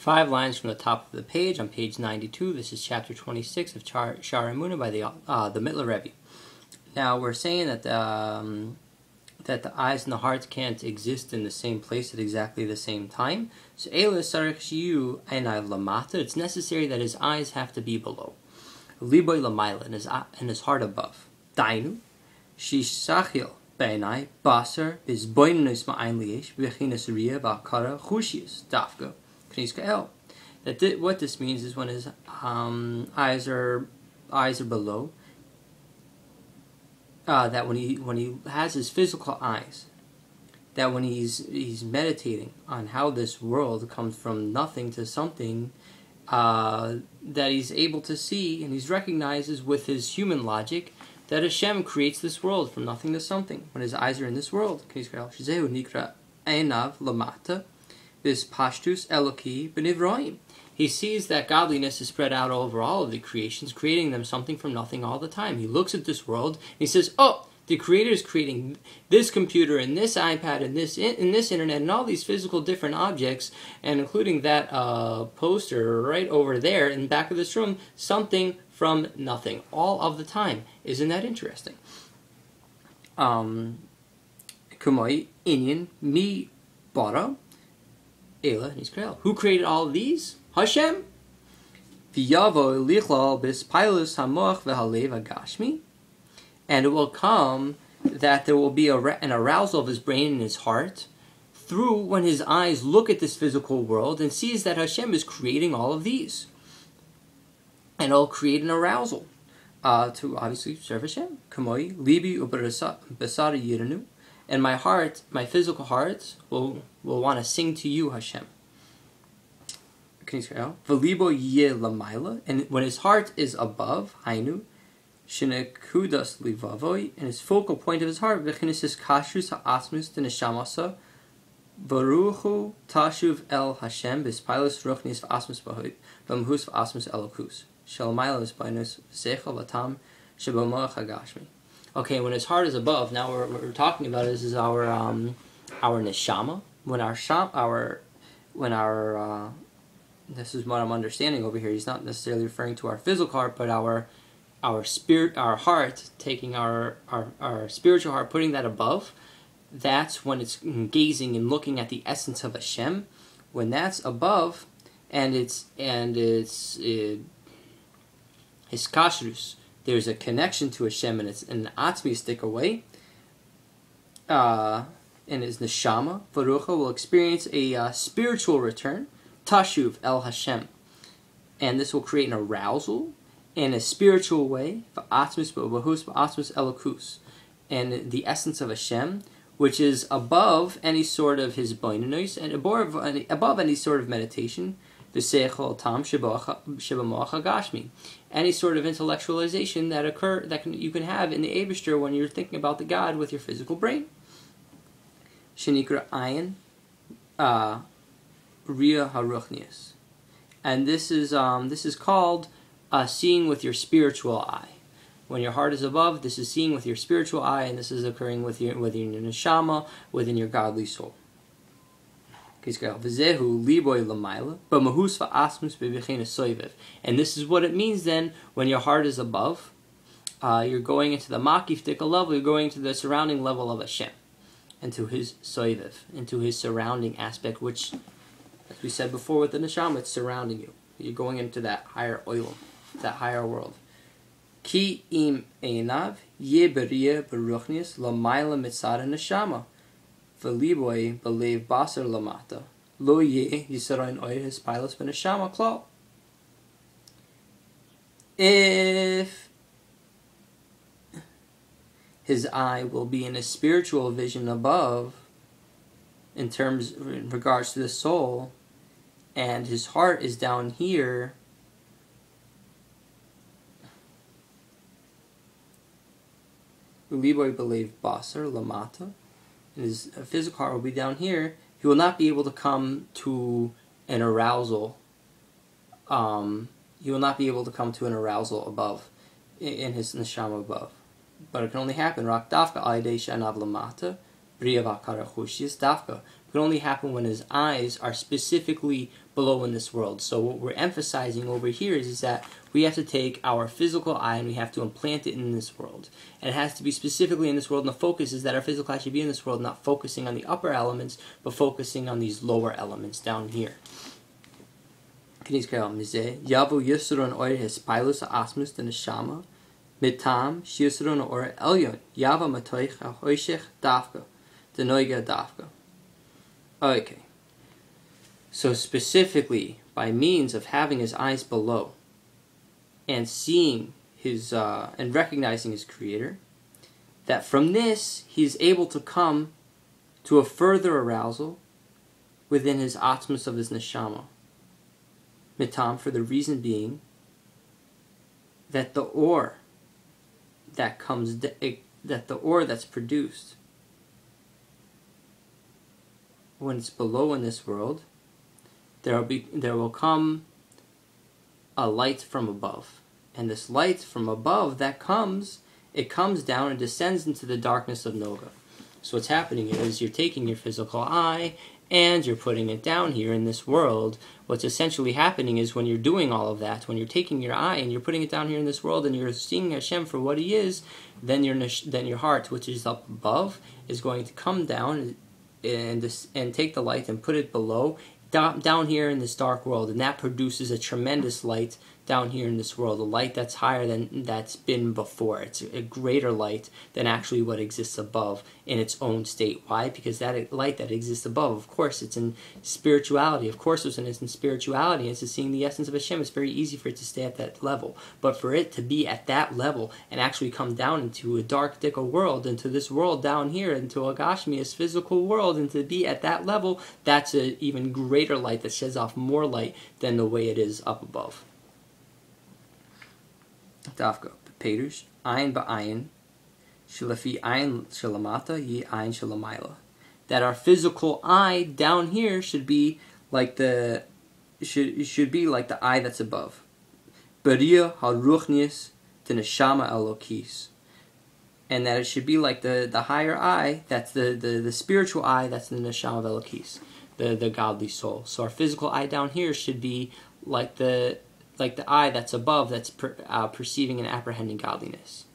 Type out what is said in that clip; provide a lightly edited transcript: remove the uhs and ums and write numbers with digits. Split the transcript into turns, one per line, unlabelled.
5 lines from the top of the page on page 92. This is chapter 26 of Shaar HaEmunah by the Middler Rebbe. Now we're saying that the eyes and the heart can't exist in the same place at exactly the same time. So it's necessary that his eyes have to be below. Liboy lamayla, and his heart above. Dainu, shishachil beinai basar bizboinus ma'ain liesh bechinas riya ba'kara chushius dafka. What this means is when his eyes are below, that when he has his physical eyes, that when he's meditating on how this world comes from nothing to something, that he's able to see and he recognizes with his human logic that Hashem creates this world from nothing to something. When his eyes are in this world, he sees that godliness is spread out over all of the creations, creating them something from nothing all the time. He looks at this world and he says, oh, the Creator is creating this computer and this iPad and this internet and all these physical different objects, and including that poster right over there in the back of this room, something from nothing all of the time. Isn't that interesting? Kumoi inyan mi bara ela nisrael. Who created all of these? Hashem. V'yavo lichlal bispilus hamoch v'halev agashmi. And it will come that there will be an arousal of his brain and his heart through when his eyes look at this physical world and sees that Hashem is creating all of these. And it'll create an arousal to obviously serve Hashem. Kamoi libi ubasara yiranu. And my heart, my physical heart, will want to sing to you, Hashem. V'libo yeh lamayla. And when his heart is above, hainu, Shinekudas livavoy, and his focal point of his heart, v'chinesis kashrus ha'asmus d'neshamasa, v'ruchu tashuv el Hashem, b'spilus ruchnis v'asmus b'hoid, v'mhus v'asmus elokus, shalamayla v'spinus v'seichel v'tam, shebamach hagashmi. Okay, when his heart is above, now what we're talking about is our neshama. This is what I'm understanding over here. He's not necessarily referring to our physical heart, but our spirit, our heart, taking our spiritual heart, putting that above. That's when it's gazing and looking at the essence of Hashem. When that's above, and it's his kashrus, there's a connection to Hashem, and it's an atzmistic away. And his neshama, Barucha, will experience a spiritual return, tashuv el Hashem, and this will create an arousal in a spiritual way, and the essence of Hashem, which is above any sort of his boinanois and above any sort of meditation, any sort of intellectualization that you can have in the Eibishter when you're thinking about the God with your physical brain. Shenikra ayin ria haruchnius, and this is called seeing with your spiritual eye. When your heart is above, this is seeing with your spiritual eye, and this is occurring within your neshama, within your godly soul. And this is what it means then when your heart is above. You're going into the makiftika level, you're going to the surrounding level of Hashem, into his soiviv, into his surrounding aspect, which, as we said before with the neshama, it's surrounding you. You're going into that higher oil, that higher world. Ki im einav ye beriya beruchnius lamayla mitzara neshama v'liboy belev basar lamata lo ye yisaron oyer his pilus b'neshama klal. If his eye will be in a spiritual vision above, in regards to the soul, and his heart is down here, Uliboy believe basar lamata, and his physical heart will be down here. He will not be able to come to an arousal. He will not be able to come to an arousal above, in his neshama above. But it can only happen rak dafka aydei shanav lamata, briya vakara chushis dafka, can only happen when his eyes are specifically below in this world. So what we're emphasizing over here is that we have to take our physical eye and we have to implant it in this world. And it has to be specifically in this world, and the focus is that our physical eye should be in this world, not focusing on the upper elements, but focusing on these lower elements down here. Yavu Yisron Oir Hispilus Asmus the Neshama Mitam Shirson or Elyon Yava Matoich Hoishech Dafka the Noiga Dafka. Okay. So specifically by means of having his eyes below and seeing his and recognizing his creator, that from this he is able to come to a further arousal within his atmas of his neshama. Mitam, for the reason being that the ore that comes that the ore that's produced when it's below in this world, there will come a light from above, and this light from above that comes down and descends into the darkness of Noga. So what's happening is you're taking your physical eye and you're putting it down here in this world. What's essentially happening is when you're doing all of that, when you're taking your eye and you're putting it down here in this world and you're seeing Hashem for what He is, then your heart, which is up above, is going to come down and take the light and put it below, down here in this dark world, and that produces a tremendous light down here in this world, a light that's higher than that's been before. It's a greater light than actually what exists above in its own state. Why? Because that light that exists above, of course, it's in spirituality. Of course, it's in spirituality. It's seeing the essence of Hashem. It's very easy for it to stay at that level. But for it to be at that level and actually come down into a dark, thicker world, into this world down here, into a Gashmias physical world, and to be at that level, that's an even greater light that sheds off more light than the way it is up above. Dafka, Perush, Ayin ba'ayin, Shilafi Ayin Shilamata, Yi Ayin Shilamayla. That our physical eye down here should be like the eye that's above. Bariya haruchnius to neshama elokis. And that it should be like the higher eye, that's the spiritual eye, that's the neshama of elokis, the godly soul. So our physical eye down here should be like the eye that's above, that's perceiving and apprehending godliness.